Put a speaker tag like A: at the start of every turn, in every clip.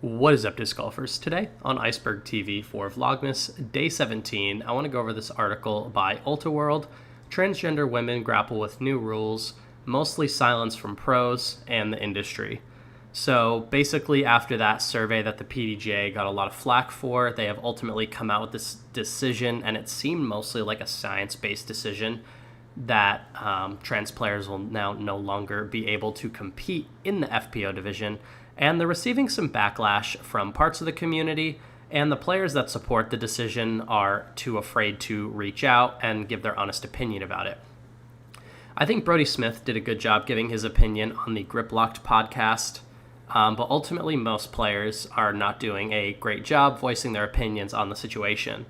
A: What is up, disc golfers? Today on Iceberg TV for Vlogmas Day 17, I want to go over this article by Ultaworld. Transgender women grapple with new rules, mostly silence from pros and the industry. So basically, after that survey that the PDGA got a lot of flack for, they have ultimately come out with this decision, and it seemed mostly like a science-based decision that trans players will now no longer be able to compete in the FPO division. And they're receiving some backlash from parts of the community, and the players that support the decision are too afraid to reach out and give their honest opinion about it. I think Brodie Smith did a good job giving his opinion on the Grip Locked podcast, but ultimately most players are not doing a great job voicing their opinions on the situation.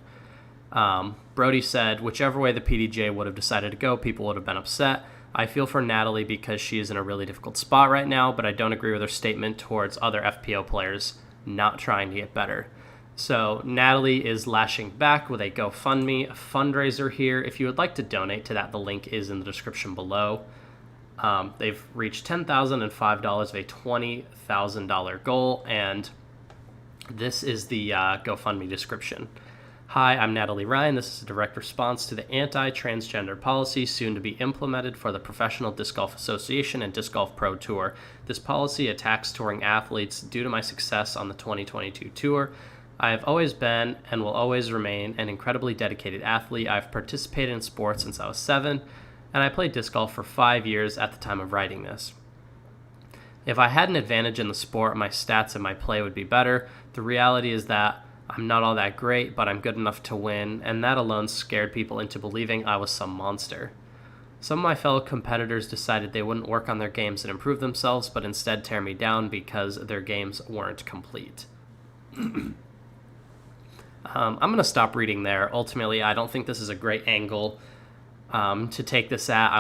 A: Brodie said, whichever way the PDGA would have decided to go, people would have been upset. I feel for Natalie because she is in a really difficult spot right now, but I don't agree with her statement towards other FPO players not trying to get better. So Natalie is lashing back with a GoFundMe fundraiser here. If you would like to donate to that, the link is in the description below. They've reached $10,005 of a $20,000 goal, and this is the GoFundMe description. Hi, I'm Natalie Ryan. This is a direct response to the anti-transgender policy soon to be implemented for the Professional Disc Golf Association and Disc Golf Pro Tour. This policy attacks touring athletes. Due to my success on the 2022 tour, I have always been and will always remain an incredibly dedicated athlete. I've participated in sports since I was 7, and I played disc golf for 5 years at the time of writing this. If I had an advantage in the sport, my stats and my play would be better. The reality is that I'm not all that great, but I'm good enough to win, and that alone scared people into believing I was some monster. Some of my fellow competitors decided they wouldn't work on their games and improve themselves, but instead tear me down because their games weren't complete. I'm going to stop reading there. Ultimately, I don't think this is a great angle to take this at.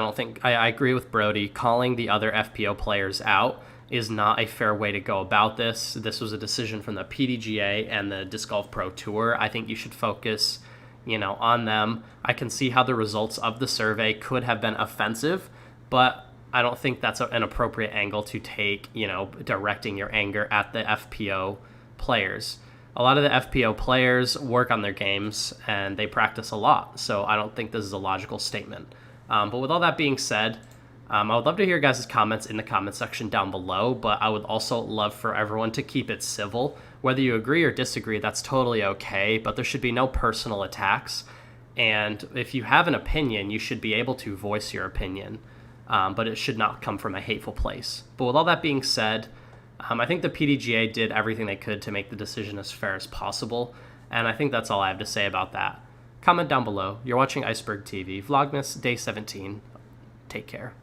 A: I agree with Brodie. Calling the other FPO players out is not a fair way to go about this. This was a decision from the PDGA and the Disc Golf Pro Tour. I think you should focus, on them. I can see how the results of the survey could have been offensive, but I don't think that's an appropriate angle to take, directing your anger at the FPO players. A lot of the FPO players work on their games and they practice a lot, so I don't think this is a logical statement. But with all that being said, I would love to hear your guys' comments in the comment section down below, but I would also love for everyone to keep it civil. Whether you agree or disagree, that's totally okay, but there should be no personal attacks. And if you have an opinion, you should be able to voice your opinion, but it should not come from a hateful place. But with all that being said, I think the PDGA did everything they could to make the decision as fair as possible, and I think that's all I have to say about that. Comment down below. You're watching Iceberg TV, Vlogmas Day 17. Take care.